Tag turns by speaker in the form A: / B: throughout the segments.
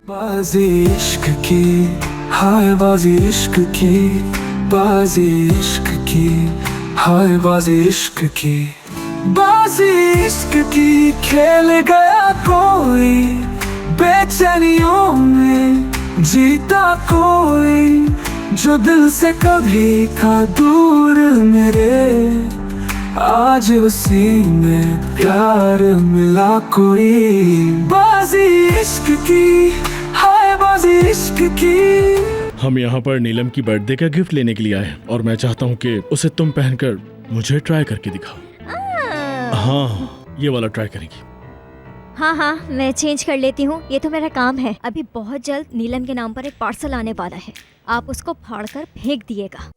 A: बाजी इश्क की, हाय बाजी इश्क की, बाजी इश्क की, हाय बाजी इश्क की, बाजी इश्क की खेल गया कोई, बेचैनियों में जीता कोई, जो दिल से कभी था दूर मेरे, आज उसी में प्यार मिला कोई, बाजी इश्क की, हाय बाजी इश्क की।
B: हम यहाँ पर नीलम की बर्थडे का गिफ्ट लेने के लिए आए और मैं चाहता हूँ कि उसे तुम पहनकर मुझे ट्राई करके दिखाओ। हाँ, ये वाला ट्राई करेंगी।
C: हाँ, मैं चेंज कर लेती हूँ, ये तो मेरा काम है। अभी बहुत जल्द नीलम के नाम पर एक पार्सल आने वाला है, आप उसको फाड़कर फेंक दिएगा।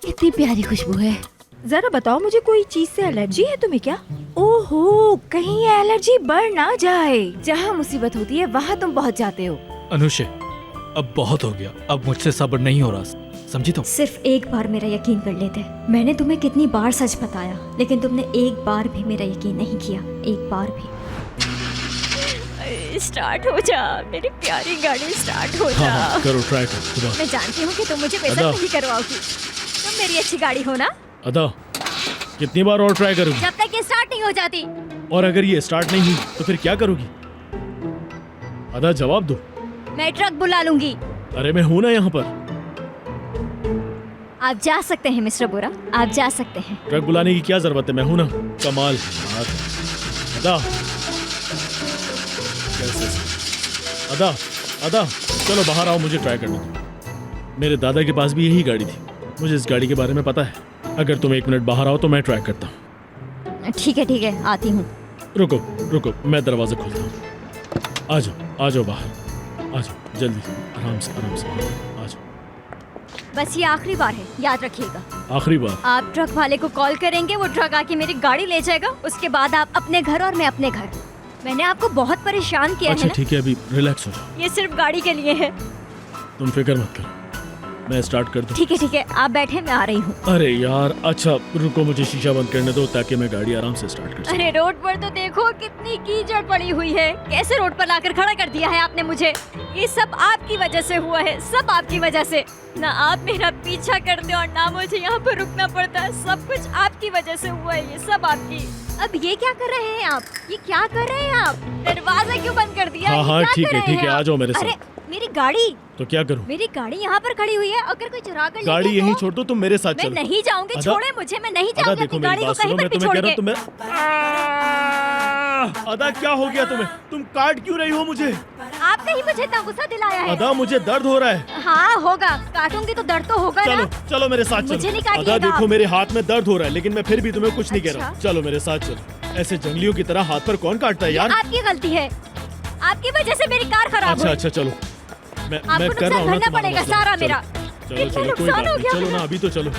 D: इतनी प्यारी खुशबू है। जरा बताओ मुझे, कोई चीज से एलर्जी है तुम्हें क्या? ओहो, कहीं ये एलर्जी बढ़ ना जाए। जहाँ मुसीबत होती है वहाँ तुम पहुँच जाते हो।
E: अनुषे, अब बहुत हो गया, अब मुझसे सब्र नहीं हो रहा, समझी तुम?
C: सिर्फ एक बार मेरा यकीन कर लेते। मैंने तुम्हें कितनी बार सच बताया, लेकिन तुमने एक बार भी मेरा यकीन नहीं किया, एक बार भी। स्टार्ट हो जा मेरी प्यारी गाड़ी, स्टार्ट हो जा।
B: हाँ, करो, ट्राई करो।
C: मैं जानती हूँ कि तुम मुझे बेइज्जत नहीं करवाओगी, तुम मेरी अच्छी गाड़ी हो ना।
B: अदा, कितनी बार और ट्राई करोगी?
C: जब तक ये स्टार्ट नहीं हो जाती।
B: और अगर ये स्टार्ट नहीं हुई तो फिर क्या करोगी? अदा, जवाब दो।
C: मैं ट्रक बुला लूंगी।
B: अरे मैं हूँ ना यहाँ पर।
C: आप जा सकते हैं मिस्टर बोरा, आप जा सकते हैं।
B: ट्रक बुलाने की क्या जरूरत है, मैं हूँ ना। कमाल है यार। अदा, अदा, अदा, चलो बाहर आओ, मुझे ट्राई करने दो। मेरे दादा के पास भी यही गाड़ी थी, मुझे इस गाड़ी के बारे में पता है। अगर तुम 1 मिनट बाहर आओ तो मैं ट्राई करता हूँ।
C: ठीक है, आती हूँ।
B: रुको रुको, मैं दरवाजा खोलता हूँ। आ जाओ, आ जाओ बाहर, आ जाओ जल्दी, आराम से आ जाओ।
C: बस ये आखिरी बार है, याद रखिएगा।
B: आखिरी बार?
C: आप ट्रक वाले को कॉल करेंगे, वो ट्रक आके मेरी गाड़ी ले जाएगा, उसके बाद आप अपने घर और मैं अपने घर। मैंने आपको बहुत परेशान किया है
B: अच्छा
C: ना?
B: ठीक है, अभी रिलैक्स हो जाओ।
C: ये सिर्फ गाड़ी के लिए है।
B: तुम फिक्र मत करो, मैं स्टार्ट कर दूं।
C: ठीक है, आप बैठे, मैं आ रही हूँ।
B: अरे यार, अच्छा रुको, मुझे शीशा बंद करने दो ताकि मैं गाड़ी आराम से स्टार्ट कर सकूं।
C: अरे रोड पर तो देखो कितनी कीचड़ पड़ी हुई है, कैसे रोड पर लाकर खड़ा कर दिया है आपने मुझे। ये सब आपकी वजह से हुआ है, सब आपकी वजह से। ना आप मेरा पीछा करते और ना मुझे यहाँ पर रुकना पड़ता, सब कुछ आपकी वजह से हुआ है, ये सब आपकी। अब ये क्या कर रहे हैं आप, ये क्या कर रहे हैं आप? दरवाजा क्यों बंद कर दिया?
B: हाँ, ठीक है, आ जाओ मेरे साथ।
C: अरे मेरी गाड़ी
B: तो क्या करूं?
C: मेरी गाड़ी यहाँ पर खड़ी हुई है, अगर कोई चुरा कर
B: गाड़ी
C: ले गया
B: यहीं
C: तो?
B: छोड़ दो, तुम मेरे साथ
C: मैं
B: चलो।
C: नहीं जाऊंगी, छोड़े मुझे, मैं नहीं
B: अदा
C: जाऊंगी
B: देखो
C: अपनी
B: मेरी
C: गाड़ी को
B: बात
C: कहीं
B: सुनो,
C: पर
B: मैं
C: भी
B: तुम्हें
C: छोड़
B: कह रहा
C: के।
B: हूँ, अदा क्या हो गया तुम्हें? तुम काट क्यों रही हो मुझे?
C: आपने ही मुझे इतना गुस्सा दिलाया है।
B: अदा, मुझे दर्द हो रहा है।
C: हाँ होगा, काटूंगी तो दर्द तो होगा
B: चलो
C: ना।
B: चलो मेरे साथ
C: मुझे
B: चलो।
C: नहीं काटिएगा
B: अदा देखो
C: आप।
B: मेरे हाथ में दर्द हो रहा है, लेकिन मैं फिर भी तुम्हें कुछ नहीं कह रहा हूँ।
C: अच्छा?
B: चलो मेरे साथ चलो। ऐसे जंगलियों की तरह हाथ पर कौन काटता है यार?
C: आपकी गलती है, आपकी वजह से मेरी कार खराब हुई।
B: अच्छा चलो, मैं
C: आपको
B: कर रहा हूँ ना
C: नुकसान
B: तुम्हारा
C: पड़ेगा
B: मसला।
C: सारा
B: चलो,
C: मेरा।
B: चलो
C: इतना
B: चलो, कोई
C: नुकसान
B: बात
C: हो
B: नहीं,
C: गया
B: चलो
C: मेरा।
B: ना, अभी तो चलो।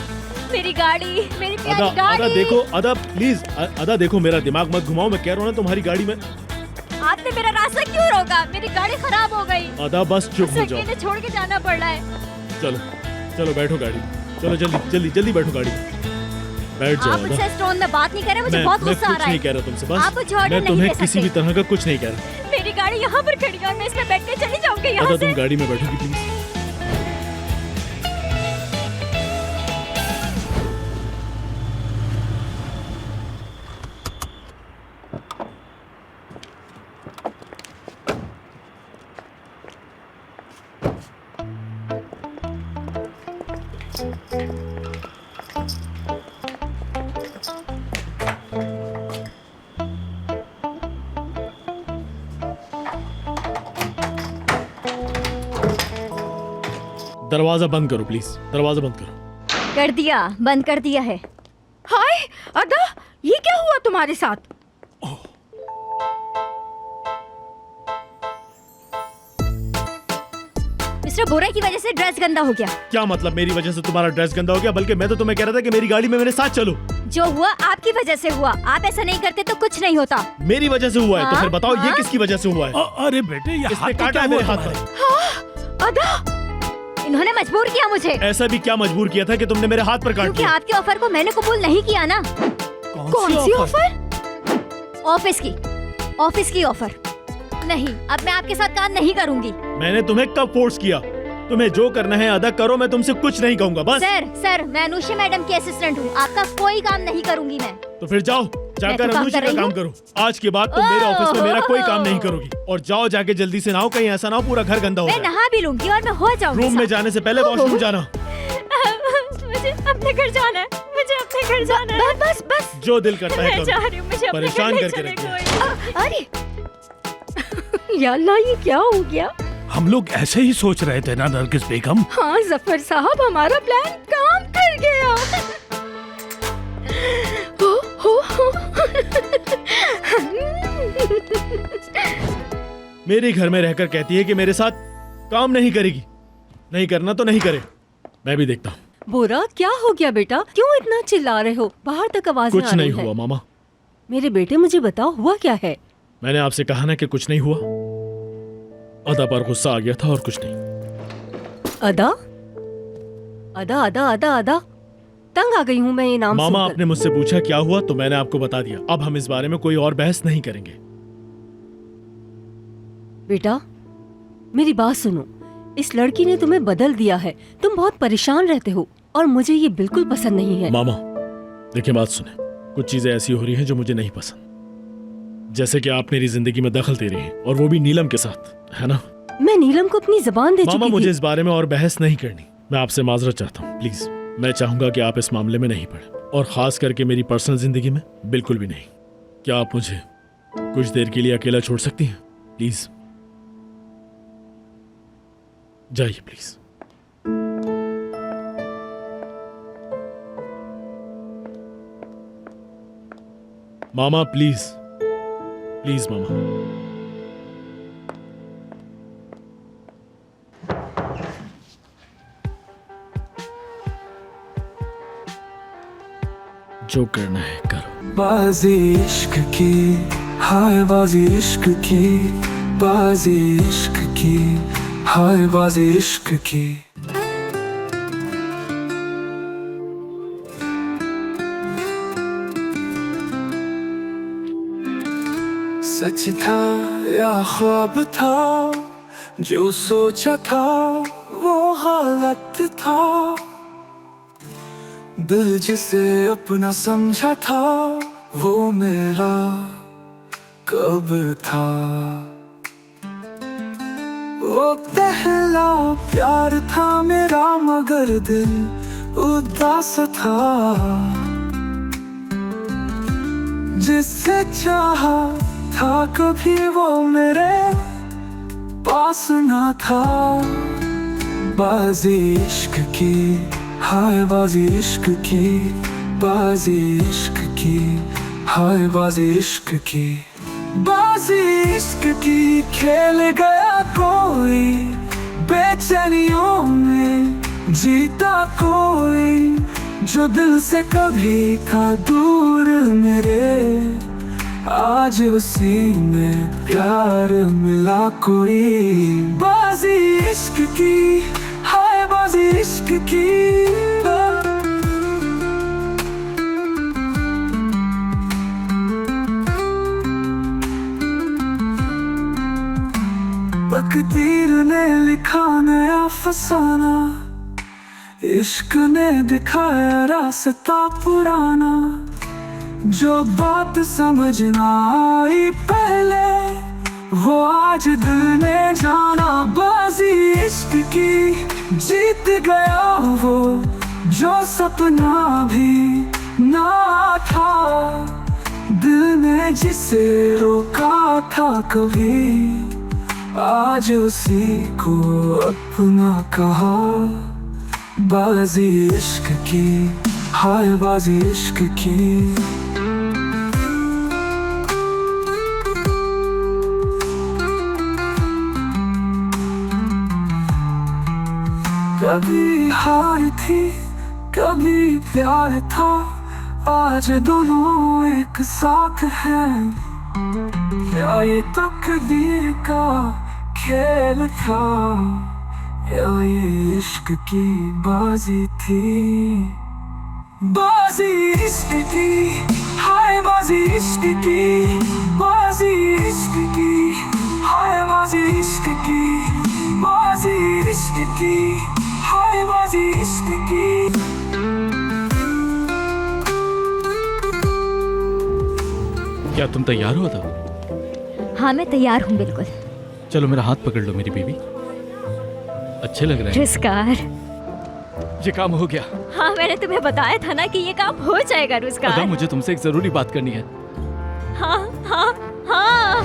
C: मेरी गाड़ी, मेरी
B: अदा,
C: प्यारी गाड़ी।
B: अदा देखो, अदा प्लीज, अदा देखो, मेरा दिमाग मत घुमाओ, मैं कह रहा हूँ ना तुम्हारी गाड़ी में।
C: आपने मेरा रास्ता क्यों रोका? मेरी गाड़ी खराब हो गई।
B: अदा बस चुप हो जाओ।
C: अकेले छोड़ के जाना पड़ रहा है।
B: चलो चलो, बैठो गाड़ी, चलो जल्दी जल्दी जल्दी बैठो गाड़ी, बैठ जाओ।
C: आप मुझसे स्टोन में बात नहीं कर रहे, मुझे
B: मैं
C: बहुत
B: मैं
C: गुस्सा आ
B: कुछ
C: रहा है।
B: नहीं कह रहा तुमसे,
C: आप
B: बस
C: मुझे ऑर्डर
B: मैं
C: नहीं
B: तुम्हें
C: दे
B: किसी भी
C: सकते।
B: तरह का कुछ नहीं कह रहा।
C: मेरी गाड़ी यहाँ पर खड़ी है और मैं इसमें बैठ के चली जाऊंगी यहाँ
B: अदा
C: से।
B: तुम गाड़ी में बैठोगी प्लीज? दरवाजा बंद करो प्लीज, दरवाजा बंद करो।
C: कर दिया, बंद कर दिया है।
D: हाय अदा, ये क्या हुआ तुम्हारे साथ?
C: मिस्टर बोरा की वजह से ड्रेस गंदा हो गया।
B: क्या मतलब मेरी वजह से तुम्हारा ड्रेस गंदा हो गया? बल्कि मैं तो तुम्हें कह रहा था कि मेरी गाड़ी में मेरे साथ चलो।
C: जो हुआ आपकी वजह से हुआ, आप ऐसा नहीं करते तो कुछ नहीं होता।
B: मेरी वजह से हुआ है तो
C: हाँ,
B: फिर बताओ ये
C: हाँ।
B: किसकी वजह से हुआ है?
E: अरे बेटे, ये
B: इसने
E: हाथ पे
B: काटा
E: क्या
B: है
E: हुआ
B: मेरे हाथ
E: तुम्हारे?
B: पर।
D: अदा,
C: इन्होंने मजबूर किया मुझे,
B: ऐसा भी क्या मजबूर किया था कि तुमने मेरे हाथ पर काट
C: क्योंकि
B: दिया?
C: आपके ऑफर को मैंने कबूल नहीं किया ना।
D: कौन सी ऑफर?
C: ऑफिस की ऑफर नहीं। अब मैं आपके साथ काम नहीं करूंगी।
B: मैंने तुम्हें कब फोर्स किया? तुम्हें जो करना है अदा करो, मैं तुमसे कुछ नहीं कहूंगा बस।
C: सर मैं अनुषा मैडम की असिस्टेंट हूँ, आपका कोई काम नहीं करूंगी मैं।
B: तो फिर जाओ, जाकर अनुषा का काम करो। आज के बाद तुम मेरे ऑफिस में मेरा कोई काम नहीं करोगी। और जाओ, जाके जल्दी से नहाओ, कहीं ऐसा ना हो पूरा घर गंदा हो
C: मैं
B: जाए।
C: नहा भी लूंगी और मैं हो जाऊंगी।
B: रूम में जाने से पहले वॉशरूम जाना।
C: मुझे अपने घर जाना है, मुझे अपने घर जाना है। बस
B: जो दिल करता है
C: मैं जा
B: करो।
C: रही हूँ, मुझे अपने
B: परेशान
C: घर ले
B: करके
C: चले
B: रख दिया।
C: कोई।
D: अरे या अल्लाह, ये क्या हो गया?
F: हम लोग ऐसे ही सोच रहे थे ना नरगिस बेगम।
D: हाँ जफर साहब, हमारा प्लान काम कर गया। हो।
B: मेरे घर में रहकर कहती है कि मेरे साथ काम नहीं करेगी। नहीं करना तो नहीं करे, मैं भी देखता हूँ।
G: बोरा, क्या हो गया बेटा? क्यों इतना चिल्ला रहे हो? बाहर तक आवाज़
B: कुछ नहीं हुआ मामा।
G: मेरे बेटे, मुझे बताओ हुआ क्या है?
B: मैंने आपसे कहा ना कि कुछ नहीं हुआ। अदा पर गुस्सा आ गया था और कुछ नहीं।
G: अदा अदा अदा अदा अदा तंग आ गई हूँ मैं ये नाम
B: मामा,
G: सुनकर।
B: आपने मुझसे पूछा क्या हुआ तो मैंने आपको बता दिया। अब हम इस बारे में कोई और बहस नहीं करेंगे।
G: बेटा मेरी बात सुनो, इस लड़की ने तुम्हें बदल दिया है। तुम बहुत परेशान रहते हो और मुझे ये बिल्कुल पसंद नहीं है।
B: मामा देखिए, बात सुने। कुछ चीजें ऐसी हो रही हैं जो मुझे नहीं पसंद। जैसे कि आप मेरी जिंदगी में दखल दे रही हैं, और वो भी नीलम के साथ, है ना?
G: मैं नीलम को अपनी जबान दे
B: मामा,
G: चुकी
B: मुझे
G: थी।
B: इस बारे में और बहस नहीं करनी। मैं आपसे माजरत चाहता हूँ, प्लीज। मैं चाहूंगा कि आप इस मामले में नहीं पड़े, और खास करके मेरी पर्सनल जिंदगी में बिल्कुल भी नहीं। क्या आप मुझे कुछ देर के लिए अकेला छोड़ सकती हैं प्लीज? जाइए प्लीज। मामा प्लीज, प्लीज मामा। जो करना है करो।
A: बाजी इश्क की, हाय बाजी इश्क की, बाजी इश्क की, हाय बाजी इश्क की। सच था या ख्वाब था, जो सोचा था वो हालत था। दिल जिसे अपना समझा था, वो मेरा कब था। वो पहला प्यार था मेरा, मगर दिल उदास था। जिससे चाहा था कभी वो मेरे पास ना था। बाजी इश्क की, हाय बाजी इश्क की, बाजी इश्क की, हाय बाजी इश्क की। बाजी इश्क की खेल गया कोई, बेचैनियों में जीता कोई। जो दिल से कभी था दूर मेरे, आज उसी में प्यार मिला कोई। बाजी इश्क की, हाय बाजी इश्क की। तकदीर ने लिखा नया फसाना, इश्क ने दिखाया रास्ता पुराना। जो बात समझ ना आई पहले, वो आज दिल ने जाना। बाजी इश्क की जीत गया वो, जो सपना भी ना था। दिल ने जिसे रोका था कभी, आज उसी को अपना कहा। बाजी इश्क की, हाय बाजी इश्क की। कभी हार थी, कभी प्यार था, आज दोनों एक साथ हैं। क्या ये तकदीर का खेल था, या ये इश्क की बाजी थी। बाजी इश्क की, हाय बाजी बाजी इश्क की, बाजी इश्क की, हाय बाजी इश्क की, बाजी इश्क की, हाय बाजी इश्क की।
E: क्या तुम तैयार हो अदा?
C: हाँ मैं तैयार हूँ बिल्कुल।
E: चलो मेरा हाथ पकड़ लो मेरी बेबी। अच्छे लग रहे हैं।
C: रुज़गार,
E: ये काम हो गया।
C: हाँ मैंने तुम्हें बताया था ना कि ये काम हो जाएगा
E: अदा
C: रुज़गार।
E: मुझे तुमसे एक जरूरी बात करनी है।
C: हाँ हाँ हाँ।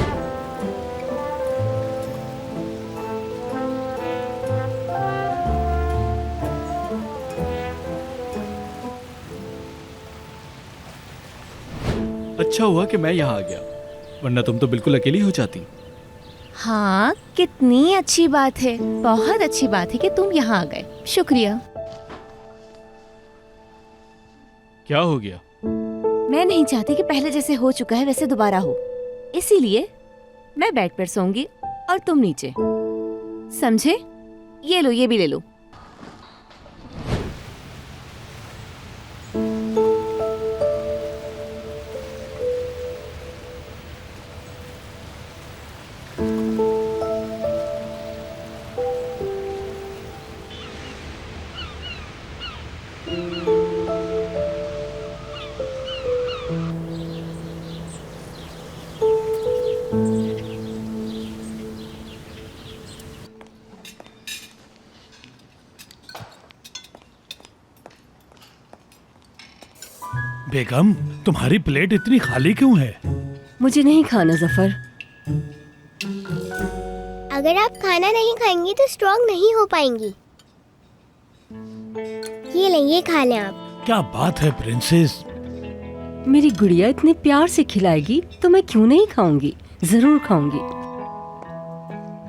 E: अच्छा हुआ कि मैं यहाँ आ गया, वरना तुम तो बिल्कुल अकेली हो जाती।
D: हाँ, कितनी अच्छी बात है, बहुत अच्छी बात है कि तुम यहाँ आ गए। शुक्रिया।
E: क्या हो गया?
D: मैं नहीं चाहती कि पहले जैसे हो चुका है वैसे दोबारा हो, इसीलिए मैं बेड पर सोऊंगी और तुम नीचे, समझे? ये लो, ये भी ले लो।
F: बेगम, तुम्हारी प्लेट इतनी खाली क्यों है?
G: मुझे नहीं खाना जफर।
H: अगर आप खाना नहीं खाएंगी तो स्ट्रॉन्ग नहीं हो पाएंगी। ये लें, ये खा लें आप।
F: क्या बात है प्रिंसेस,
G: मेरी गुड़िया इतने प्यार से खिलाएगी तो मैं क्यों नहीं खाऊंगी? जरूर खाऊंगी।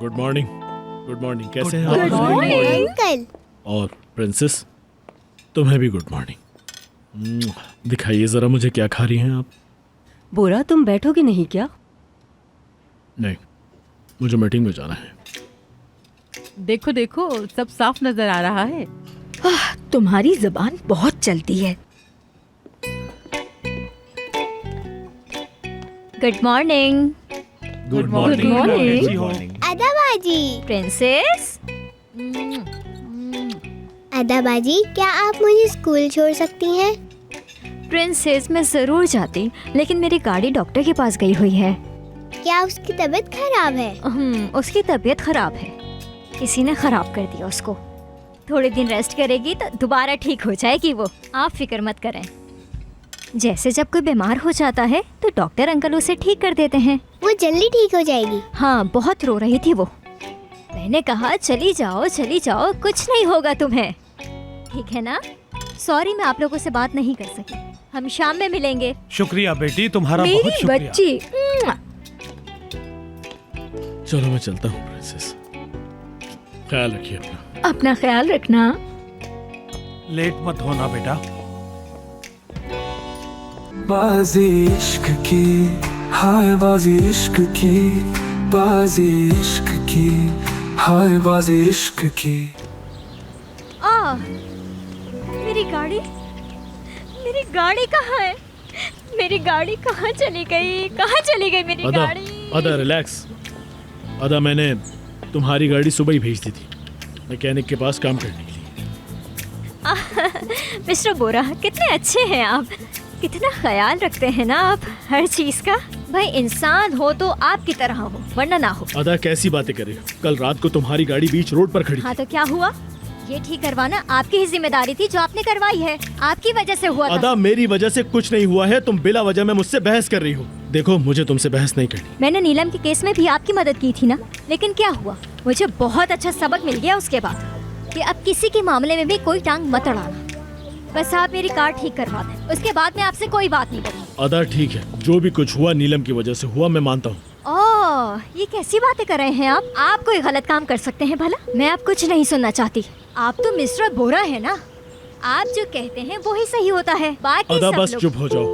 B: Good morning. गुड मॉर्निंग, कैसे हैं
F: Good
B: आप?
H: अंकल,
B: और प्रिंसेस, तुम्हें भी गुड मॉर्निंग। दिखाइए जरा मुझे क्या खा रही हैं आप?
G: बोरा, तुम बैठोगे नहीं क्या?
B: नहीं, मुझे मीटिंग में जाना है।
I: देखो देखो, सब साफ नजर आ रहा है।
D: तुम्हारी जबान बहुत चलती है।
C: Good morning
B: good
C: morning.
H: अदाबाजी।
C: प्रिंसेस।
H: अदाबाजी, क्या आप मुझे स्कूल छोड़ सकती हैं?
C: प्रिंसेस, मैं जरूर जाती, लेकिन मेरी गाड़ी डॉक्टर के पास गई हुई है।
H: क्या उसकी तबीयत खराब है?
C: उसकी तबीयत खराब है, किसी ने खराब कर दिया उसको। थोड़े दिन रेस्ट करेगी तो दोबारा ठीक हो जाएगी वो, आप फिक्र मत करें। जैसे जब कोई बीमार हो जाता है तो डॉक्टर अंकल उसे ठीक कर देते हैं।
H: वो जल्दी ठीक हो जाएगी।
C: हाँ, बहुत रो रही थी वो। मैंने कहा चली जाओ, कुछ नहीं होगा तुम्हें, ठीक है ना? सॉरी, मैं आप लोगों से बात नहीं कर सकी। हम शाम में मिलेंगे।
F: शुक्रिया बेटी, तुम्हारा बहुत
C: मेरी
F: शुक्रिया।
C: बच्ची।
B: चलो मैं चलता हूँ प्रिंसेस, ख्याल रखिए अपना।
C: अपना ख्याल रखना।
F: लेट मत होना बेटा।
A: बाजी इश्क की, हाय बाजी इश्क की, बाजी इश्क की, हाय बाजी इश्क की।
C: मेरी गाड़ी कहाँ है? मेरी गाड़ी कहाँ चली गई? कहाँ चली गई मेरी
B: अदा,
C: गाड़ी?
B: अदा रिलैक्स। अदा, मैंने तुम्हारी गाड़ी सुबह ही भेज दी थी मैकेनिक के पास काम करने के लिए।
C: मिस्टर बोरा, कितने अच्छे हैं आप, कितना ख्याल रखते हैं ना आप हर चीज का। भाई, इंसान हो तो आपकी तरह हो, वरना ना हो।
B: अदा, कैसी बातें कर रही हो? कल रात को तुम्हारी गाड़ी बीच रोड पर खड़ी
C: हाँ
B: थी।
C: तो क्या हुआ? ये ठीक करवाना आपकी ही जिम्मेदारी थी, जो आपने करवाई है। आपकी वजह से हुआ था।
B: अदा, मेरी वजह से कुछ नहीं हुआ है, तुम बिला वजह में मुझसे बहस कर रही हो। देखो, मुझे तुमसे बहस नहीं करनी।
C: मैंने नीलम के केस में भी आपकी मदद की थी ना, लेकिन क्या हुआ? मुझे बहुत अच्छा सबक मिल गया उसके बाद कि अब किसी के मामले में भी कोई टांग मत अड़ाना। बस आप मेरी कार ठीक करवा दें, उसके बाद मैं आपसे कोई बात नहीं करूँगी।
B: अदा ठीक है, जो भी कुछ हुआ नीलम की वजह से हुआ, मैं मानता हूँ।
C: ओह, ये कैसी बातें कर रहे हैं आप? आप कोई गलत काम कर सकते हैं भला? मैं आप कुछ नहीं सुनना चाहती। आप तो मिस्टर बोरा है ना, आप जो कहते हैं वो ही सही होता है। बाकी
B: अदा
C: सब
B: बस
C: लोग...
B: चुप हो जाओ।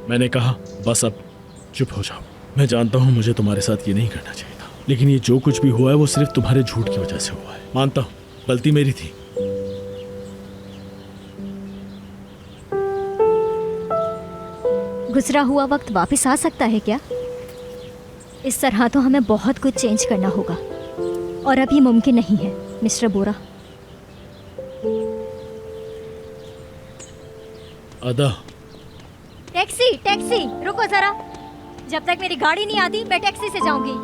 B: मैंने कहा बस अब चुप हो जाओ। मैं जानता हूँ मुझे तुम्हारे साथ ये नहीं करना चाहिए था, लेकिन ये जो कुछ भी हुआ है वो सिर्फ तुम्हारे झूठ की वजह से हुआ है। मानता हूँ गलती मेरी थी।
C: गुजरा हुआ वक्त वापस आ सकता है क्या? इस तरह तो हमें बहुत कुछ चेंज करना होगा और अब ये मुमकिन नहीं है मिस्टर बोरा।
B: अदा,
C: टैक्सी टैक्सी, रुको जरा। जब तक मेरी गाड़ी नहीं आती मैं टैक्सी से जाऊंगी।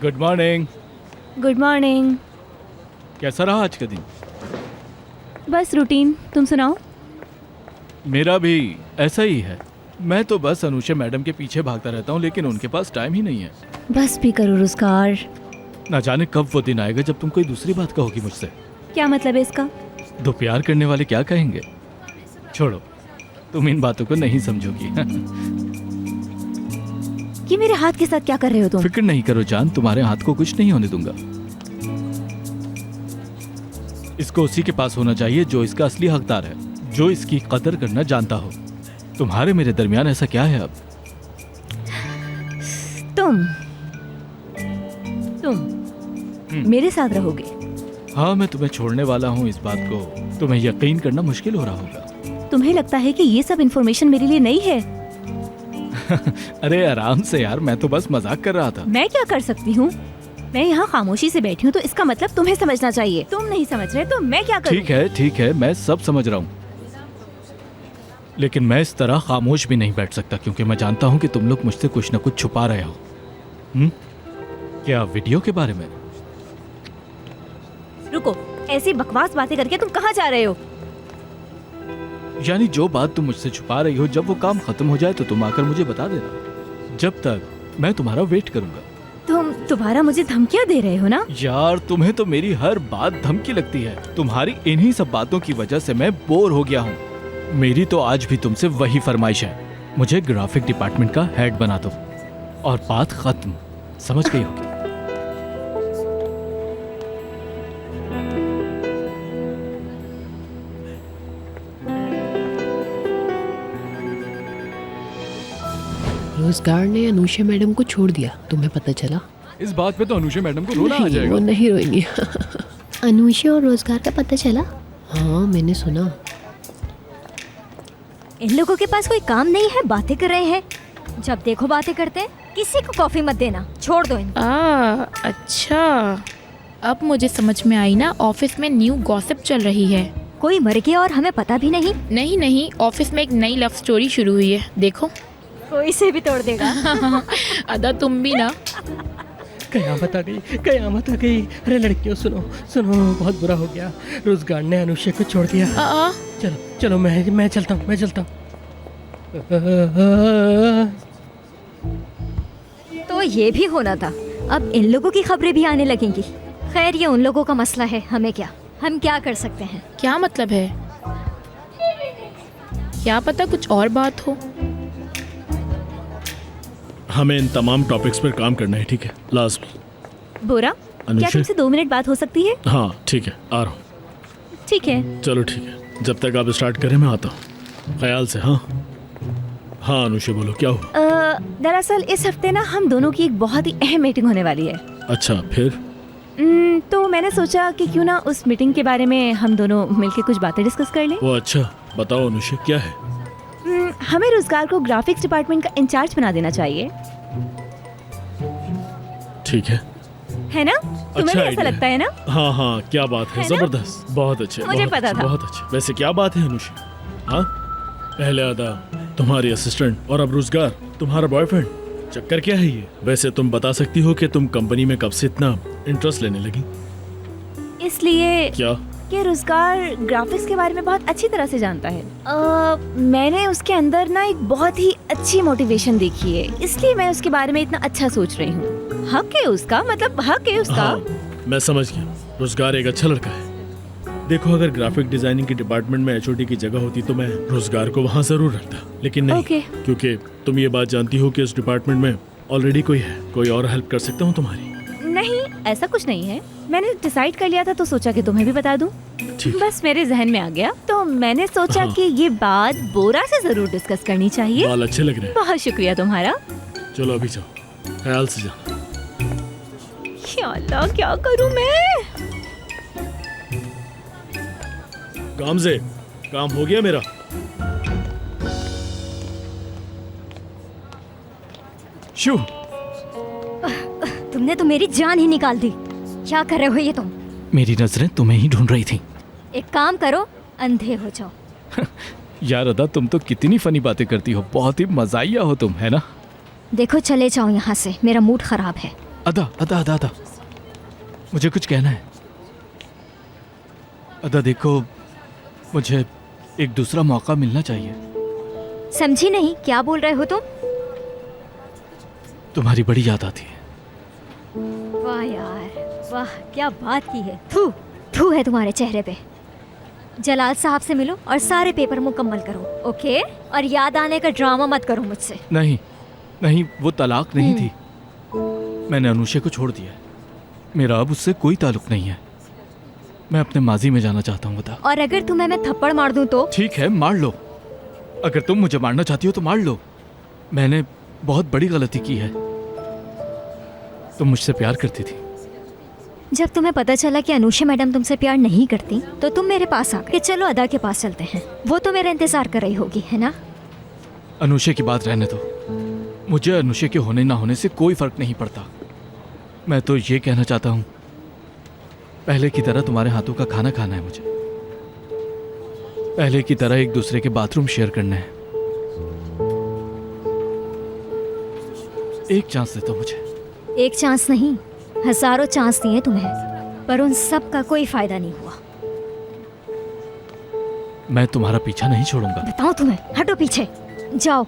E: Good morning.
D: Good morning.
E: कैसा रहा आज का दिन?
D: बस रूटीन, तुम सुनाओ।
E: मेरा भी ऐसा ही है। मैं तो बस अनुषा मैडम के पीछे भागता रहता हूँ, लेकिन उनके पास टाइम ही नहीं है।
D: बस भी करो रुज़गार।
E: ना जाने कब वो दिन आएगा जब तुम कोई दूसरी बात कहोगी मुझसे।
D: क्या मतलब है इसका?
E: दो प्यार करने वाले क्या कहेंगे? छोड़ो, तुम इन बातों को नहीं समझोगी।
D: ये मेरे हाथ के साथ क्या कर रहे हो तुम?
E: फिक्र नहीं करो जान, तुम्हारे हाथ को कुछ नहीं होने दूंगा। इसको उसी के पास होना चाहिए जो इसका असली हकदार है, जो इसकी कदर करना जानता हो। तुम्हारे मेरे दरमियान ऐसा क्या है अब?
D: तुम मेरे साथ रहोगे?
E: हाँ, मैं तुम्हें छोड़ने वाला हूँ, इस बात को तुम्हें यकीन करना मुश्किल हो रहा होगा।
D: तुम्हें लगता है कि ये सब इन्फॉर्मेशन मेरे लिए नई है?
E: अरे आराम से यार, मैं तो बस मजाक कर रहा था।
D: मैं क्या कर सकती हूँ? मैं यहाँ खामोशी से बैठी हूँ तो इसका मतलब तुम्हें समझना चाहिए। तुम नहीं समझ रहे तो मैं क्या करूँ?
E: ठीक है, मैं सब समझ रहा हूँ, लेकिन मैं इस तरह खामोश भी नहीं बैठ सकता, क्योंकि मैं जानता हूँ कि तुम लोग मुझसे कुछ न कुछ छुपा रहे हो। क्या वीडियो के बारे में?
D: रुको, ऐसी बकवास बातें करके तुम कहाँ जा रहे हो?
E: यानी जो बात तुम मुझसे छुपा रही हो, जब वो काम खत्म हो जाए तो तुम आकर मुझे बता देना। जब तक मैं तुम्हारा वेट करूंगा।
D: तुम दोबारा मुझे धमकियाँ दे रहे हो ना?
E: यार, तुम्हें तो मेरी हर बात धमकी लगती है। तुम्हारी इन्हीं सब बातों की वजह से मैं बोर हो गया हूँ। मेरी तो आज भी तुमसे वही फरमाइश है, मुझे ग्राफिक डिपार्टमेंट का हेड बना दो और बात खत्म। समझ गई होगी।
J: रोजगार ने अनुषा मैडम को छोड़ दिया, तुम्हें पता चला?
E: इस बात पे तो अनुषा मैडम को रोना आ जाएगा।
J: वो नहीं रोएंगी।
H: अनुषा और रोजगार का पता चला?
J: हाँ, मैंने सुना।
C: इन लोगों के पास कोई काम नहीं है, बातें कर रहे हैं। जब देखो बातें करते हैं। किसी को कॉफी मत देना, छोड़ दो इनको।
K: अच्छा, अब मुझे समझ में आई ना, ऑफिस में न्यू गॉसिप चल रही है।
C: कोई मर गया और हमें पता भी नहीं?
K: नहीं, ऑफिस में एक नई लव स्टोरी शुरू हुई है, देखो।
C: कोई से भी तोड़ देगा।
K: अदा तुम भी ना।
F: कयामत आ गई, कयामत आ गई। अरे लड़कियों सुनो, बहुत बुरा हो गया। रोजगार ने अनुषा को छोड़ दिया। चलो मैं चलता हूँ।
C: तो ये भी होना था, अब इन लोगों की खबरें भी आने लगेंगी। खैर, ये उन लोगों का मसला है, हमें क्या, हम क्या कर सकते हैं?
K: क्या मतलब है? क्या पता कुछ और बात हो।
B: हमें इन तमाम टॉपिक्स पर काम करना है, ठीक है? लाजमी।
D: बोरा, क्या तुमसे 2 मिनट बात हो सकती है?
B: हाँ ठीक है, आ रहा हूँ।
D: ठीक है।
B: चलो ठीक है, जब तक आप स्टार्ट करें मैं आता हूँ। ख्याल से। हाँ अनुषा, बोलो क्या हुआ?
D: दरअसल इस हफ्ते ना हम दोनों की एक बहुत ही अहम मीटिंग होने वाली है।
B: अच्छा, फिर?
D: तो मैंने सोचा कि क्यों ना उस मीटिंग के बारे में हम दोनों मिलके कुछ बातें डिस्कस कर लें।
B: वो अच्छा, बताओ अनुषा क्या है?
D: हमें रोजगार को ग्राफिक्स डिपार्टमेंट का इंचार्ज बना देना चाहिए।
B: ठीक है
D: ना? तुम्हें
B: अच्छा
D: भी ऐसा लगता है ना?
B: हाँ, क्या बात है,
D: है ना?
B: जबरदस्त, बहुत अच्छे।
D: मुझे पता था।
B: बहुत अच्छे। वैसे क्या बात है अनुषा? हाँ, पहले अदा तुम्हारी असिस्टेंट और अब रोजगार तुम्हारा बॉयफ्रेंड। चक्कर क्या है ये? वैसे तुम बता सकती हो कि तुम कंपनी में कब से इतना इंटरेस्ट लेने लगी?
D: इसलिए
B: क्या
D: कि रोजगार ग्राफिक्स के बारे में बहुत अच्छी तरह से जानता है। मैंने उसके अंदर ना एक बहुत ही अच्छी मोटिवेशन देखी है, इसलिए मैं उसके बारे में इतना अच्छा सोच रही हूँ। हक है उसका, मतलब हक है उसका।
B: हाँ, मैं समझ गया। रोजगार एक अच्छा लड़का है। देखो, अगर ग्राफिक डिजाइनिंग के डिपार्टमेंट में एचओडी की जगह होती तो मैं रोजगार को वहाँ जरूर रखता, लेकिन नहीं। क्योंकि तुम ये बात जानती हो कि इस डिपार्टमेंट में ऑलरेडी कोई है। कोई और हेल्प कर सकता हूँ तुम्हारी?
D: नहीं, ऐसा कुछ नहीं है। मैंने डिसाइड कर लिया था तो सोचा कि तुम्हें भी बता दूं।
B: ठीक।
D: बस मेरे जहन में आ गया तो मैंने सोचा कि ये बात बोरा से जरूर डिस्कस करनी चाहिए।
B: बाल अच्छे लग रहे हैं।
D: बहुत शुक्रिया तुम्हारा।
B: चलो अभी जाओ, ख्याल से जाओ।
D: या अल्लाह, क्या करूं मैं?
B: गामजे, काम हो गया मेरा।
E: शू,
C: तुमने तो मेरी जान ही निकाल दी। क्या कर रहे हो ये तुम?
E: मेरी नजरें तुम्हें ही ढूंढ रही थी।
C: एक काम करो, अंधे हो जाओ।
E: यार अदा, तुम तो कितनी फनी बातें करती हो, बहुत ही मजाइया हो तुम, है ना?
C: देखो चले जाओ यहाँ से, मेरा मूड खराब है।
E: अदा अदा अदा अदा, मुझे कुछ कहना है। अदा देखो, मुझे एक दूसरा मौका मिलना चाहिए।
C: समझी नहीं, क्या बोल रहे हो तुम?
E: तुम्हारी बड़ी याद आती है।
C: वाह यार वाह, क्या बात की है। थू थू है तुम्हारे चेहरे पे। जलाल साहब से मिलो और सारे पेपर मुकम्मल करो, ओके? और याद आने का ड्रामा मत करो मुझसे।
E: नहीं नहीं, वो तलाक नहीं थी। मैंने अनुषा को छोड़ दिया है। मेरा अब उससे कोई ताल्लुक नहीं है। मैं अपने माजी में जाना चाहता हूँ। बता।
C: और अगर तुम्हें मैं थप्पड़ मार दूं तो?
E: ठीक है, मार लो। अगर तुम मुझे मारना चाहती हो तो मार लो। मैंने बहुत बड़ी गलती की है। तुम मुझसे प्यार करती थी।
C: जब तुम्हें पता चला कि अनुषा मैडम तुमसे प्यार नहीं करती तो तुम मेरे पास आ गए। चलो अदा के पास चलते हैं, वो तो मेरा इंतजार कर रही होगी, है ना?
E: अनुषा की बात रहने दो। मुझे अनुषा के होने ना होने से कोई फर्क नहीं पड़ता। मैं तो ये कहना चाहता हूँ, पहले की तरह तुम्हारे हाथों का खाना खाना है मुझे। पहले की तरह एक दूसरे के बाथरूम शेयर करना है। एक चांस दे दो मुझे।
C: एक चांस नहीं, हजारों चांस दिए तुम्हें, पर उन सब का कोई फायदा नहीं हुआ।
E: मैं तुम्हारा पीछा नहीं छोड़ूंगा।
C: बताऊं तुम्हें? हटो पीछे, जाओ,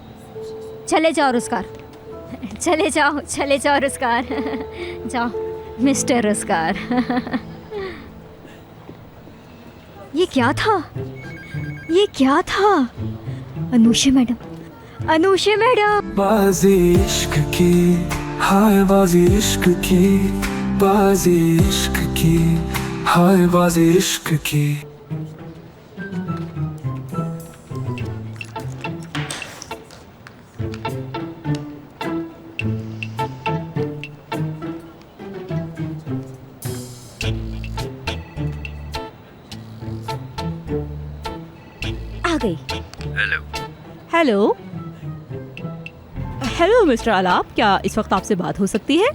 C: चले जाओ रुस्कार, चले जाओ रुस्कार, जाओ मिस्टर रुस्कार। ये क्या था? ये क्या था? Anusha madam, Anusha madam.
A: बाजी इश्क की, हाय बाजी इश्क की, बाजी इश्क की, हाय बाजी इश्क की।
D: आ गई। हेलो हेलो मिस्टर आलाप, क्या इस वक्त आपसे बात हो सकती है?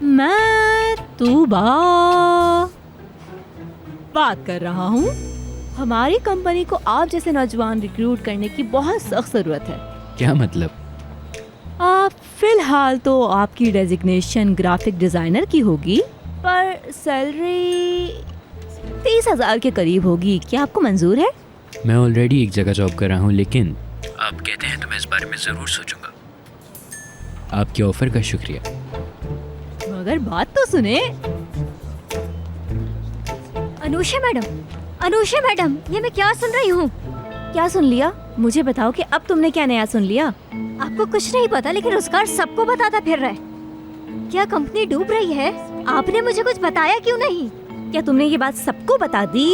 D: मैं तूबा बात कर रहा हूँ। हमारी कंपनी को आप जैसे नौजवान रिक्रूट करने की बहुत सख्त जरूरत है।
J: क्या मतलब?
D: फिलहाल तो आपकी डेजिग्नेशन ग्राफिक डिजाइनर की होगी, पर सैलरी 30,000 के करीब होगी। क्या आपको मंजूर है?
J: मैं ऑलरेडी एक जगह जॉब कर रहा हूँ, लेकिन आप कहते हैं तो मैं इस बारे में ज़रूर सोचूंगा। आपके ऑफर का शुक्रिया।
D: मगर बात तो सुने।
C: अनुषा मैडम, ये मैं क्या सुन रही हूँ?
D: क्या सुन लिया? मुझे बताओ कि अब तुमने क्या नया सुन लिया?
C: आपको कुछ नहीं पता, लेकिन रुस्कार सबको बताता फिर रहा है। क्या कंपनी डूब रही है? आपने मुझे कुछ बताया क्यों नहीं?
D: क्या तुमने ये बात सबको बता दी?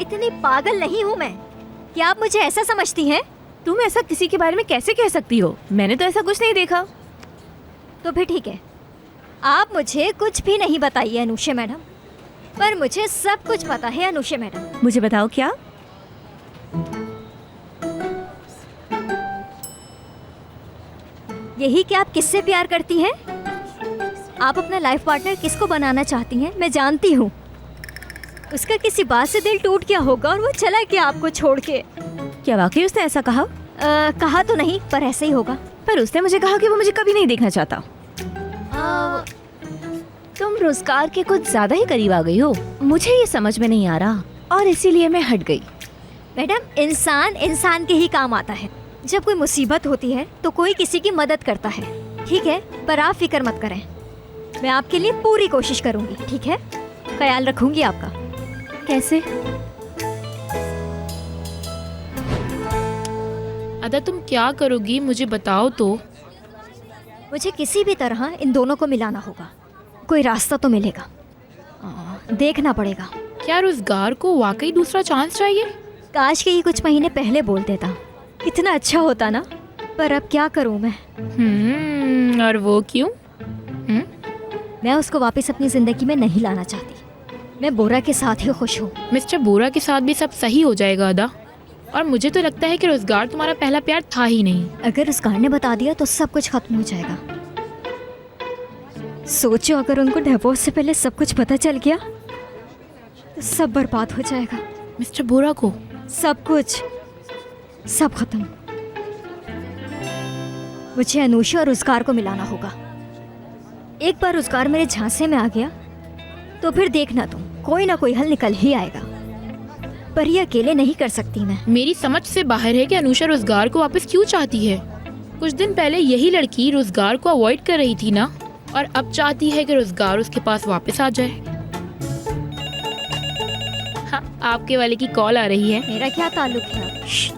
C: इतनी पागल नहीं हूँ मैं। क्या आप मुझे ऐसा समझती हैं?
D: तुम ऐसा किसी के बारे में कैसे कह सकती हो? मैंने तो ऐसा कुछ नहीं देखा।
C: तो फिर ठीक है, आप मुझे कुछ भी नहीं बताइए अनुषा मैडम, पर मुझे सब कुछ पता है अनुषा मैडम।
D: मुझे बताओ क्या?
C: यही कि आप किससे प्यार करती हैं? आप अपना लाइफ पार्टनर किसको बनाना चाहती हैं? मैं जानती हूँ उसका किसी बात से दिल टूट गया होगा और वो चला गया आपको छोड़ के।
D: क्या वाकई उसने ऐसा कहा?
C: कहा तो नहीं, पर ऐसे ही होगा।
D: पर उसने मुझे कहा कि वो मुझे कभी नहीं देखना चाहता। तुम रोजगार के कुछ ज्यादा ही करीब आ गई हो। मुझे ये समझ में नहीं आ रहा और इसीलिए मैं हट गई।
C: मैडम, इंसान के ही काम आता है। जब कोई मुसीबत होती है तो कोई किसी की मदद करता है, ठीक है? पर आप फिक्र मत करें, मैं आपके लिए पूरी कोशिश करूंगी, ठीक है? ख्याल रखूंगी आपका।
D: कैसे?
K: अदा तुम क्या करोगी, मुझे बताओ तो।
C: मुझे किसी भी तरह इन दोनों को मिलाना होगा। कोई रास्ता तो मिलेगा। देखना पड़ेगा।
K: क्या रोजगार को वाकई दूसरा चांस चाहिए?
C: काश के ये कुछ महीने पहले बोल देता, कितना अच्छा होता ना। पर अब क्या करूं मैं?
K: और वो क्यों?
C: मैं उसको वापस अपनी जिंदगी में नहीं लाना चाहती। मैं बोरा के साथ ही खुश हूँ।
K: मिस्टर बोरा के साथ भी सब सही हो जाएगा अदा। और मुझे तो लगता है कि रोजगार तुम्हारा पहला प्यार था ही नहीं।
C: अगर रोजगार ने बता दिया तो सब कुछ खत्म हो जाएगा। सोचो अगर उनको डिवोर्स से पहले सब कुछ पता चल गया तो सब बर्बाद हो जाएगा।
K: मिस्टर बोरा को
C: सब कुछ, सब खत्म। मुझे अनुषा और रोजगार को मिलाना होगा। एक बार रोजगार मेरे झांसे में आ गया तो फिर देखना तुम, कोई ना कोई हल निकल ही आएगा। पर ये अकेले नहीं कर सकती मैं।
K: मेरी समझ से बाहर है कि अनुषा रोजगार को वापस क्यों चाहती है। कुछ दिन पहले यही लड़की रोजगार को अवॉइड कर रही थी ना, और अब चाहती है कि रोजगार उसके पास वापस आ जाए। हाँ, आपके वाले की कॉल आ रही है।
C: मेरा क्या ताल्लुक है?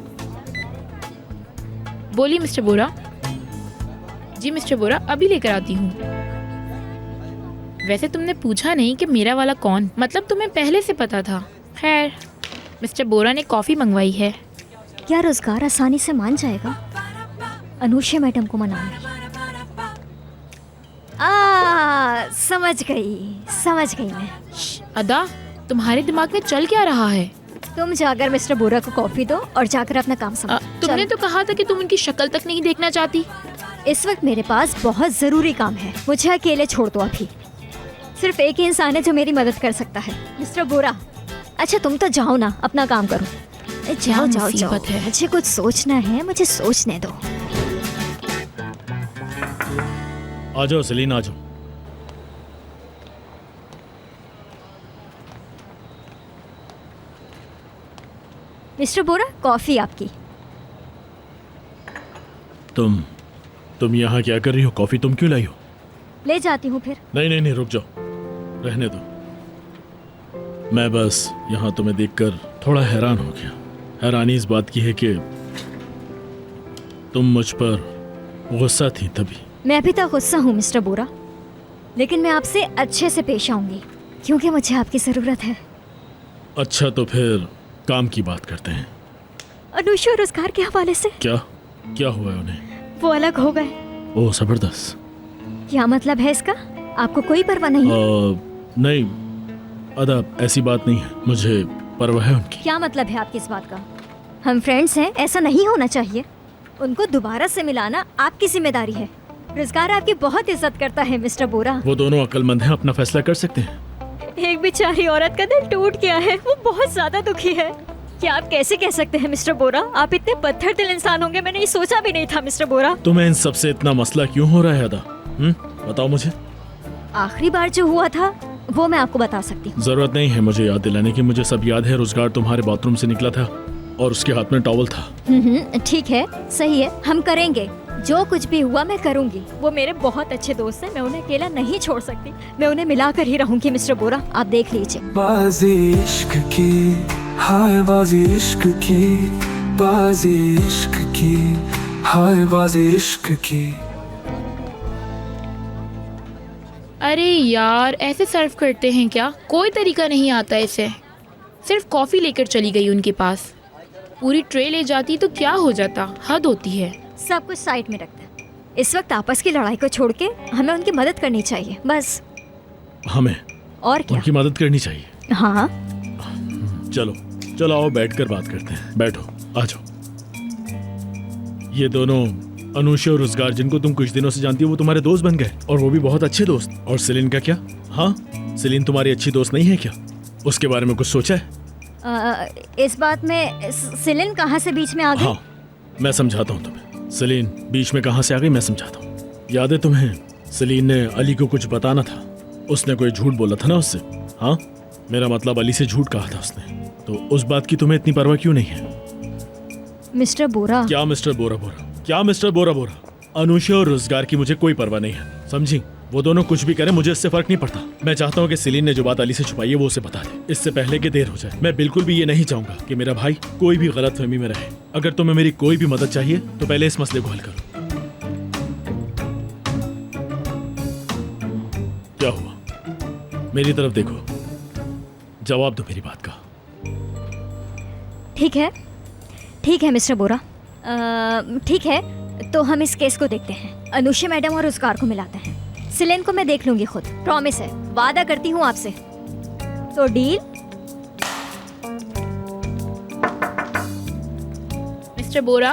K: बोलिए मिस्टर बोरा। जी मिस्टर बोरा, अभी लेकर आती हूँ। वैसे तुमने पूछा नहीं कि मेरा वाला कौन, मतलब तुम्हें पहले से पता था। खैर, मिस्टर बोरा ने कॉफी मंगवाई है।
C: क्या रोजगार आसानी से मान जाएगा? अनुषा मैडम को मनाऊंगी। समझ गई मैं।
K: अदा, तुम्हारे दिमाग में चल क्या रहा है?
C: तुम जाकर मिस्टर बोरा को कॉफी दो और जाकर अपना काम संभालो।
K: तुमने तो कहा था कि तुम उनकी शक्ल तक नहीं देखना चाहती।
C: इस वक्त मेरे पास बहुत जरूरी काम है, मुझे अकेले छोड़ दो। अभी सिर्फ एक ही इंसान है जो मेरी मदद कर सकता है, मिस्टर बोरा। अच्छा तुम तो जाओ ना, अपना काम करो। जाओ।
K: है।
C: मुझे कुछ सोचना है, मुझे सोचने दो।
B: आ जाओ सेलिन, आ जाओ।
C: मिस्टर बोरा, कॉफी आपकी।
B: तुम यहाँ क्या कर रही हो? कॉफी तुम क्यों लाई हो?
C: ले जाती हूँ फिर।
B: नहीं, रुक जाओ, रहने दो। मैं बस यहाँ तुम्हें देखकर थोड़ा हैरान हो गया। हैरानी इस बात की है कि तुम मुझ पर गुस्सा थी तभी।
C: मैं भी तो गुस्सा हूँ मिस्टर बोरा, लेकिन मैं आपसे अच्छे से पेश आऊंगी क्योंकि मुझे आपकी जरूरत है।
B: अच्छा तो फिर काम की बात करते हैं।
C: अनुषा और रोजगार के हवाले से
B: क्या हुआ है उन्हें?
C: वो अलग हो गए।
B: ओह जबरदस्त।
C: क्या मतलब है इसका? आपको कोई परवाह नहीं?
B: नहीं अदा, ऐसी बात नहीं है, मुझे परवाह है उनकी।
C: क्या मतलब है आपकी इस बात का? हम फ्रेंड्स हैं, ऐसा नहीं होना चाहिए। उनको दोबारा से मिलाना आपकी जिम्मेदारी है। रोजगार आपकी बहुत इज्जत करता है मिस्टर बोरा।
B: वो दोनों अक्लमंद हैं, अपना फैसला कर सकते हैं।
C: एक बेचारी औरत का दिल टूट गया है, वो बहुत ज्यादा दुखी है। क्या आप कैसे कह सकते हैं मिस्टर बोरा? आप इतने पत्थर दिल इंसान होंगे, मैंने ये सोचा भी नहीं था मिस्टर बोरा।
B: तुम्हें इन सब से इतना मसला क्यों हो रहा है अदा? बताओ मुझे।
C: आखिरी बार जो हुआ था वो मैं आपको बता सकती हूँ।
B: जरूरत नहीं है मुझे याद दिलाने की, मुझे सब याद है। रोजगार तुम्हारे बाथरूम से निकला था और उसके हाथ में टॉवल था।
C: ठीक है, सही है, हम करेंगे। जो कुछ भी हुआ मैं करूंगी। वो मेरे बहुत अच्छे दोस्त हैं, मैं उन्हें अकेला नहीं छोड़ सकती। मैं उन्हें मिला कर ही रहूंगी मिस्टर बोरा, आप देख लीजिए।
A: बाजी इश्क की, हाय बाजी इश्क की, बाजी इश्क की, हाय बाजी इश्क की।
K: अरे यार, ऐसे सर्व करते हैं क्या? कोई तरीका नहीं आता इसे। सिर्फ कॉफी लेकर चली गई उनके पास। पूरी ट्रे ले जाती तो क्या हो जाता, हद होती है।
C: सब कुछ साइड में रखते हैं। इस वक्त आपस की लड़ाई को छोड़ के हमें उनकी मदद करनी चाहिए, बस।
B: हमें
C: और क्या?
B: उनकी मदद करनी चाहिए।
C: हाँ
B: चलो आओ बैठकर बात करते हैं। बैठो, आ जाओ। ये दोनों अनुषा और रोजगार, जिनको तुम कुछ दिनों से जानती हो, वो तुम्हारे दोस्त बन गए, और वो भी बहुत अच्छे दोस्त। और सेलिन का क्या? हाँ, सेलिन तुम्हारी अच्छी दोस्त नहीं है क्या? उसके बारे में कुछ सोचा है?
C: इस बात में सेलिन कहाँ से बीच में आ गई?
B: हाँ, मैं समझाता हूँ तुम्हें। सेलिन बीच में कहाँ से आ गई, मैं समझाता हूँ। याद है तुम्हें, सेलिन ने अली को कुछ बताना था। उसने कोई झूठ बोला था ना उससे। हाँ, मेरा मतलब अली से झूठ कहा था उसने। तो उस बात की तुम्हें इतनी परवाह क्यों नहीं है?
C: मिस्टर बोरा।
B: क्या मिस्टर बोरा? क्या मिस्टर बोरा? अनुषा और रोजगार की मुझे कोई परवाह नहीं है, समझी? वो दोनों कुछ भी करें, मुझे इससे फर्क नहीं पड़ता। मैं चाहता हूँ कि सेलिन ने जो बात अली से छुपाई है वो उसे बता दे, इससे पहले कि देर हो जाए। मैं बिल्कुल भी ये नहीं चाहूंगा कि मेरा भाई कोई भी गलतफहमी में रहे। अगर तुम्हें मेरी कोई भी मदद चाहिए तो पहले इस मसले को हल करो। क्या हुआ? मेरी तरफ देखो। जवाब दो मेरी बात का।
C: ठीक है मिस्टर बोरा। ठीक है, तो हम इस केस को देखते हैं। अनुषा मैडम और उस कार को मिलाते हैं। सिलेन को मैं देख लूंगी खुद, प्रॉमिस है, वादा करती हूँ आपसे। तो डील?
K: मिस्टर बोरा,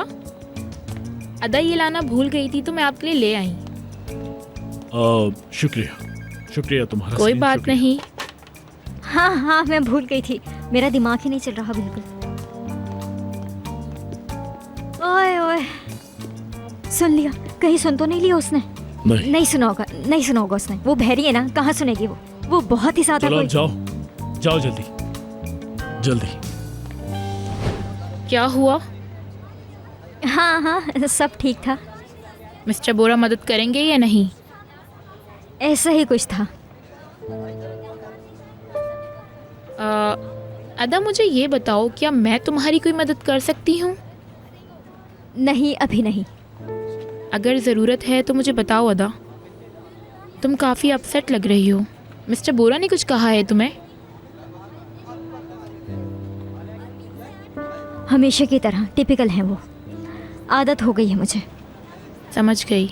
K: अदा ये लाना भूल गई थी तो मैं आपके लिए ले आई।
B: शुक्रिया तुम्हारा।
K: कोई
B: सलीम,
K: बात
B: शुक्रिया।
K: नहीं।
C: हाँ, मैं भूल गई थी, मेरा दिमाग ही नहीं चल रहा बिल्कुल। ओए, सुन लिया? कहीं सुन तो नहीं लिया उसने? नहीं सुना होगा उसने। वो बहरी है ना, कहाँ सुनेगी वो बहुत ही ज्यादा।
B: चलो जाओ जल्दी।
K: क्या हुआ?
C: हाँ, सब ठीक था।
K: मिस्टर बोरा मदद करेंगे या नहीं?
C: ऐसा ही कुछ था।
K: अदा मुझे ये बताओ, क्या मैं तुम्हारी कोई मदद कर सकती हूँ?
C: नहीं, अभी नहीं।
K: अगर ज़रूरत है तो मुझे बताओ अदा। तुम काफ़ी अपसेट लग रही हो। मिस्टर बोरा ने कुछ कहा है तुम्हें?
C: हमेशा की तरह टिपिकल है वो, आदत हो गई है मुझे।
K: समझ गई।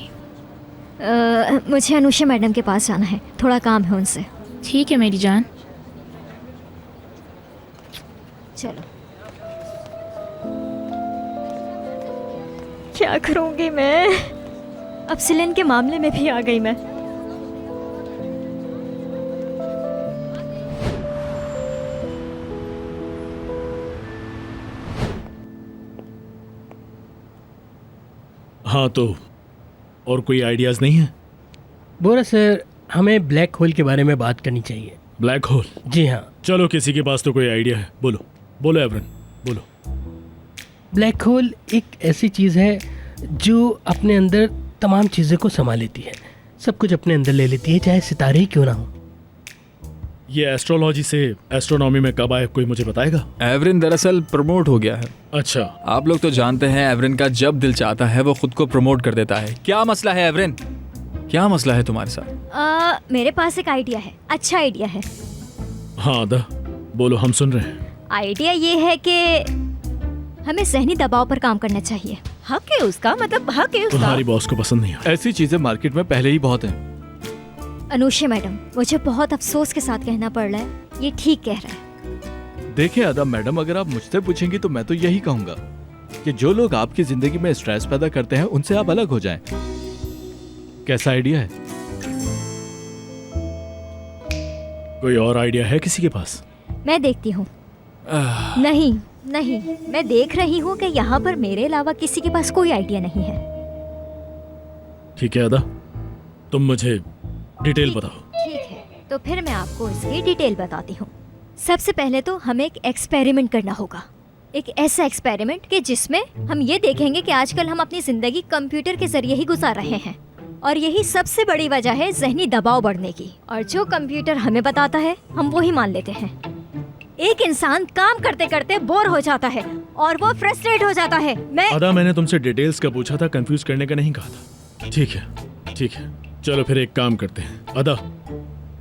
C: मुझे अनुषा मैडम के पास जाना है, थोड़ा काम है उनसे।
K: ठीक है मेरी जान।
C: चलो। क्या करूंगी मैं? अब सिलेन के मामले में भी आ गई मैं।
B: हाँ, तो और कोई आइडियाज नहीं है?
F: बोरा सर, हमें ब्लैक होल के बारे में बात करनी चाहिए।
B: Black hole?
F: जी हाँ।
B: चलो, किसी के पास तो कोई आइडिया है, बोलो एवरन, बोलो।
F: ब्लैक होल एक ऐसी चीज़ है जो अपने अंदर तमाम चीज़ों को समा लेती है, सब कुछ अपने अंदर ले लेती है, चाहे सितारे ही क्यों ना हो।
B: ये एस्ट्रोलॉजी से एस्ट्रोनॉमी में कब आए, कोई मुझे बताएगा?
L: एवरिन दरअसल प्रमोट हो गया है।
B: अच्छा।
L: आप लोग तो जानते हैं एवरिन का जब दिल चाहता है वो खुद को प्रमोट कर देता है। क्या मसला है एवरिन? क्या मसला है तुम्हारे साथ?
C: मेरे पास एक आइडिया है, अच्छा आइडिया है।
B: हाँ अदा, बोलो, हम सुन रहे हैं।
C: आइडिया ये है कि हमें ज़हनी दबाव पर काम करना चाहिए।
D: हक है उसका, मतलब हक है उसका।
B: तुम्हारी बॉस को पसंद नहीं है।
E: ऐसी चीजें मार्केट में पहले ही बहुत हैं।
C: अनुषा मैडम, मुझे बहुत अफसोस के साथ कहना पड़ रहा है, ये ठीक कह रहा है।
E: देखिए अदा मैडम, अगर आप मुझसे पूछेंगी तो मैं तो यही कहूंगा कि जो लोग आपकी जिंदगी में स्ट्रेस पैदा करते हैं उनसे आप अलग हो जाएं। कैसा आइडिया है?
B: कोई और आइडिया है किसी के पास?
C: मैं देखती हूँ। नहीं, मैं देख रही हूँ कि यहाँ पर मेरे अलावा किसी के पास कोई आइडिया नहीं है।
B: ठीक है अदा, तुम मुझे डिटेल बताओ।
C: ठीक है, तो फिर मैं आपको इसकी डिटेल बताती हूँ। सबसे पहले तो हमें एक एक्सपेरिमेंट करना होगा, एक ऐसा एक्सपेरिमेंट कि जिसमें हम ये देखेंगे कि आजकल हम अपनी जिंदगी कंप्यूटर के जरिए ही गुजार रहे हैं, और यही सबसे बड़ी वजह है ज़हनी दबाव बढ़ने की। और जो कंप्यूटर हमें बताता है हम वो ही मान लेते हैं। एक इंसान काम करते करते बोर हो जाता है और वो फ्रस्ट्रेट हो जाता है।
B: मैंने तुमसे डिटेल्स का पूछा था, कंफ्यूज करने का नहीं कहा था। ठीक है, चलो फिर एक काम करते हैं। अदा,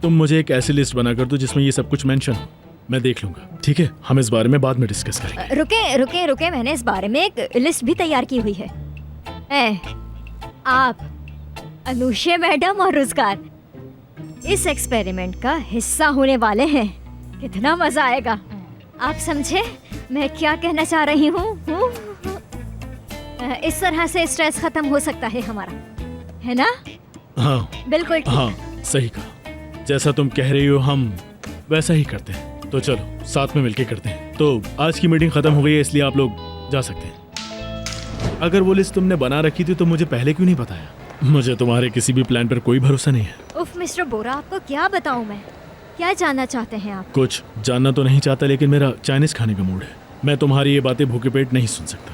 B: तुम मुझे एक ऐसी लिस्ट बना कर दो जिसमें ये सब कुछ मेंशन हो, मैं देख लूंगा। ठीक है, हम इस बारे में बाद में डिस्कस करेंगे।
C: रुके, मैंने इस बारे में एक लिस्ट भी तैयार की हुई है। आप, अनुषा मैडम और रुज़गार इस एक्सपेरिमेंट का हिस्सा होने वाले हैं। कितना मजा आएगा, आप समझे मैं क्या कहना चाह रही हूँ? इस तरह से स्ट्रेस खत्म हो सकता है हमारा, है ना?
B: हाँ
C: बिल्कुल ठीक।
B: हाँ, सही कहा। जैसा तुम कह रही हो हम वैसा ही करते हैं। तो चलो साथ में मिलके करते हैं। तो आज की मीटिंग खत्म हो गई है, इसलिए आप लोग जा सकते हैं। अगर वो लिस्ट तुमने बना रखी थी तो मुझे पहले क्यों नहीं बताया? मुझे तुम्हारे किसी भी प्लान पर कोई भरोसा नहीं है।
C: उफ मिस्टर बोरा, आपको क्या बताऊं मैं? क्या जानना चाहते हैं आप?
B: कुछ जानना तो नहीं चाहता, लेकिन मेरा चाइनीज खाने का मूड है। मैं तुम्हारी ये बातें भूखे पेट नहीं सुन सकता,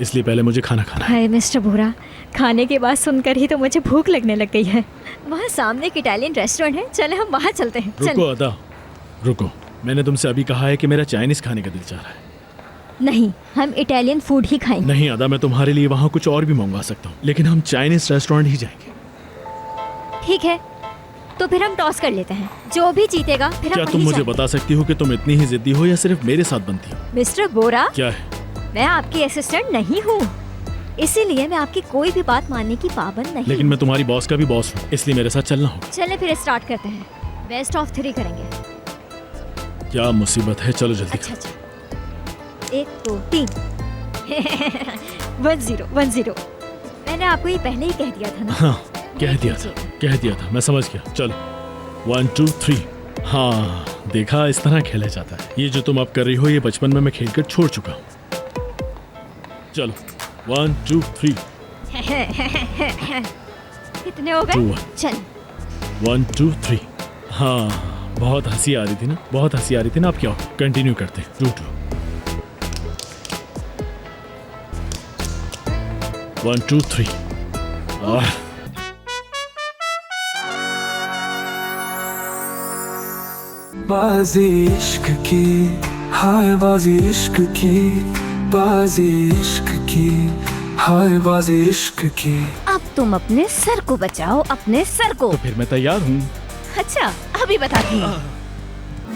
B: इसलिए पहले मुझे खाना खाना है।
C: हाय मिस्टर बोरा, खाने की बात सुनकर ही तो मुझे भूख लगने लग गई है। वहाँ सामने एक इटालियन रेस्टोरेंट है, चले हम वहाँ चलते हैं।
B: रुको अदा, रुको, मैंने तुमसे अभी कहा है कि मेरा चाइनीज खाने का दिल चाह रहा है।
C: नहीं, हम इटालियन फूड ही खाएंगे।
B: नहीं अदा, मैं तुम्हारे लिए वहाँ कुछ और भी मंगवा सकता हूँ, लेकिन हम चाइनीज रेस्टोरेंट ही जाएंगे।
C: ठीक है, तो फिर हम टॉस कर लेते हैं, जो भी जीतेगा फिर
B: क्या
C: हम
B: तुम
C: वहीं
B: मुझे
C: जाएंगे।
B: बता सकती हो कि तुम इतनी ही जिद्दी हो या सिर्फ मेरे साथ बनती हो?
C: मिस्टर बोरा,
B: क्या है?
C: मैं आपकी असिस्टेंट नहीं हूँ, इसीलिए मैं आपकी कोई भी बात मानने की पाबंद नहीं।
B: लेकिन मैं तुम्हारी बॉस का भी बॉस हूँ, इसलिए मेरे साथ चलना होगा।
C: चले फिर स्टार्ट करते हैं, बेस्ट ऑफ 3 करेंगे।
B: क्या मुसीबत है, चलो जल्दी
C: अच्छा अच्छा, 1 2 3 1-0 मैंने आपको ये पहले ही कह दिया था ना।
B: हाँ, कह दिया था, मैं समझ गया। चलो 1 2 3। हाँ देखा, इस तरह खेला जाता है। ये जो तुम अब कर रही हो ये बचपन में मैं खेलकर छोड़ चुका हूँ। चलो 1 2 3।
C: कितने हो
B: 2
C: गए?
B: 1।
C: चल
B: 1 2 3। हाँ बहुत हंसी आ रही थी ना, बहुत हंसी आ रही थी ना। अब क्या हो, कंटिन्यू करते हैं। 2 2 1 2 3।
A: बाजी इश्क की, हाय बाजी इश्क की, बाजी इश्क की, हाय बाजी इश्क की।
D: अब तुम अपने सर को बचाओ, अपने सर को।
B: तो फिर मैं तैयार हूँ।
D: अच्छा अभी बताती हूँ,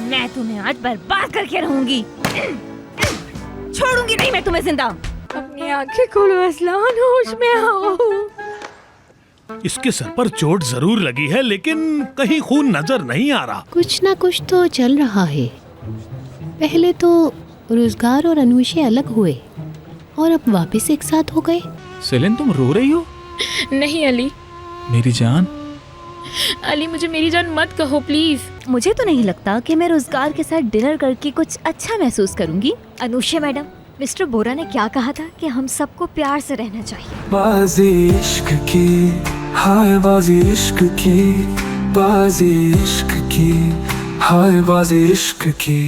D: मैं तुम्हें आज बर्बाद करके रहूंगी, छोड़ूंगी नहीं मैं तुम्हें जिंदा।
C: अपनी आंखें खोलो असलान, होश में आओ।
M: इसके सर पर चोट जरूर लगी है, लेकिन कहीं खून नजर नहीं आ रहा।
N: कुछ ना कुछ तो चल रहा है। पहले तो रोजगार और अनुषे अलग हुए और अब वापस एक साथ हो गए।
L: सेलिन तुम रो रही हो?
K: नहीं अली,
L: मेरी जान।
K: अली मुझे मेरी जान मत कहो प्लीज।
D: मुझे तो नहीं लगता कि मैं रोजगार के साथ डिनर करके कुछ अच्छा महसूस करूंगी।
C: अनुषा मैडम, मिस्टर बोरा ने क्या कहा था कि हम सबको प्यार से रहना चाहिए।
A: बाजी इश्क की, हाय बाजी इश्क की, बाजी इश्क की, हाय बाजी इश्क की।